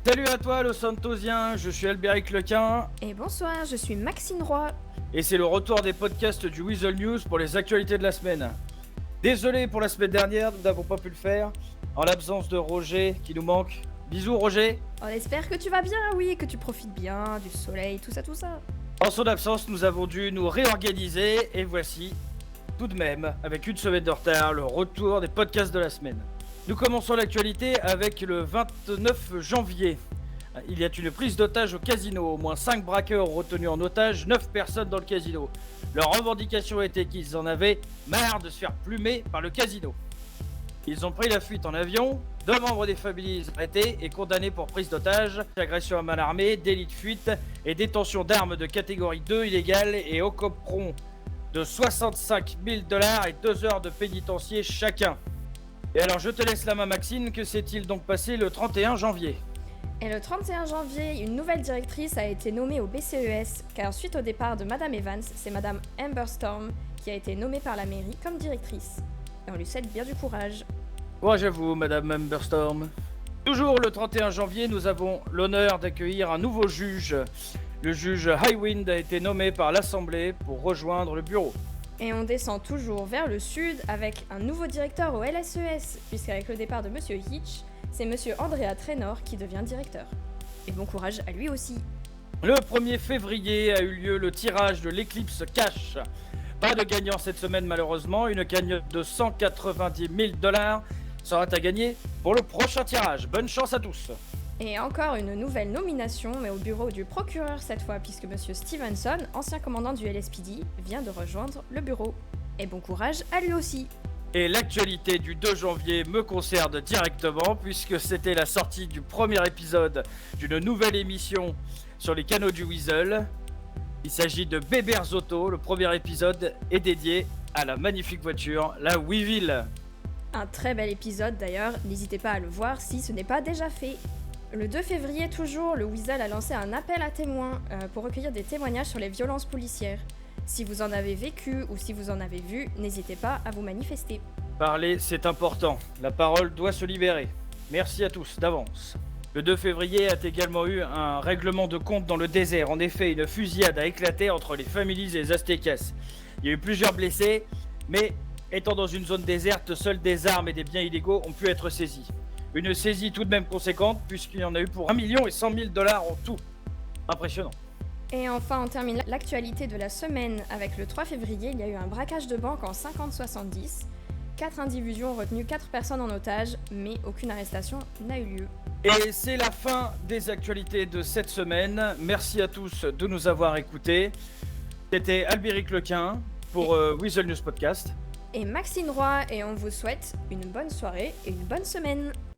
Salut à toi, Los Santosiens, je suis Albéric Lequin Et bonsoir, je suis Maxine Roy. et c'est le retour des podcasts du Weasel News pour les actualités de la semaine. Désolé pour la semaine dernière, nous n'avons pas pu le faire, en l'absence de Roger qui nous manque. Bisous Roger. On espère que tu vas bien, oui, et que tu profites bien du soleil, tout ça, tout ça. En son absence, nous avons dû nous réorganiser et voici, tout de même, avec une semaine de retard, le retour des podcasts de la semaine. Nous commençons l'actualité avec le 29 janvier. Il y a une prise d'otage au casino. Au moins 5 braqueurs ont retenu en otage 9 personnes dans le casino. Leur revendication était qu'ils en avaient marre de se faire plumer par le casino. Ils ont pris la fuite en avion. 2 membres des familles arrêtés et condamnés pour prise d'otage, agression à main armée, délit de fuite et détention d'armes de catégorie 2 illégales et occuperont de 65 000 $ et 2 heures de pénitencier chacun. Et alors je te laisse la main Maxine, que s'est-il donc passé le 31 janvier ? Et le 31 janvier, une nouvelle directrice a été nommée au BCES, car suite au départ de Madame Evans, c'est Madame Amber Storm qui a été nommée par la mairie comme directrice. Et on lui souhaite bien du courage. Courage à vous, Madame Amberstorm. Toujours le 31 janvier, nous avons l'honneur d'accueillir un nouveau juge. Le juge Highwind a été nommé par l'Assemblée pour rejoindre le bureau. Et on descend toujours vers le sud avec un nouveau directeur au LSES, puisqu'avec le départ de Monsieur Hitch, c'est Monsieur Andrea Traynor qui devient directeur. Et bon courage à lui aussi. Le 1er février a eu lieu le tirage de l'Eclipse Cash. Pas de gagnant cette semaine malheureusement, une cagnotte de 190 000 $ sera à gagner pour le prochain tirage. Bonne chance à tous. Et encore une nouvelle nomination, mais au bureau du procureur cette fois, puisque Monsieur Stevenson, ancien commandant du LSPD, vient de rejoindre le bureau. Et bon courage à lui aussi. Et l'actualité du 2 janvier me concerne directement puisque c'était la sortie du premier épisode d'une nouvelle émission sur les canaux du Weasel. Il s'agit de Bébert Auto. Le premier épisode est dédié à la magnifique voiture, la Weevil. Un très bel épisode d'ailleurs, n'hésitez pas à le voir si ce n'est pas déjà fait. Le 2 février toujours, le Weasel a lancé un appel à témoins pour recueillir des témoignages sur les violences policières. Si vous en avez vécu ou si vous en avez vu, n'hésitez pas à vous manifester. Parler, c'est important. La parole doit se libérer. Merci à tous d'avance. Le 2 février a également eu un règlement de compte dans le désert. En effet, une fusillade a éclaté entre les Families et les Aztecas. Il y a eu plusieurs blessés, mais étant dans une zone déserte, seules des armes et des biens illégaux ont pu être saisis. Une saisie tout de même conséquente, puisqu'il y en a eu pour 1 100 000 $ en tout. Impressionnant. Et enfin, on termine l'actualité de la semaine avec le 3 février, il y a eu un braquage de banque en 50-70. 4 individus ont retenu 4 personnes en otage, mais aucune arrestation n'a eu lieu. Et c'est la fin des actualités de cette semaine. Merci à tous de nous avoir écoutés. C'était Albéric Lequin pour Weasel News Podcast. Et Maxine Roy, et on vous souhaite une bonne soirée et une bonne semaine.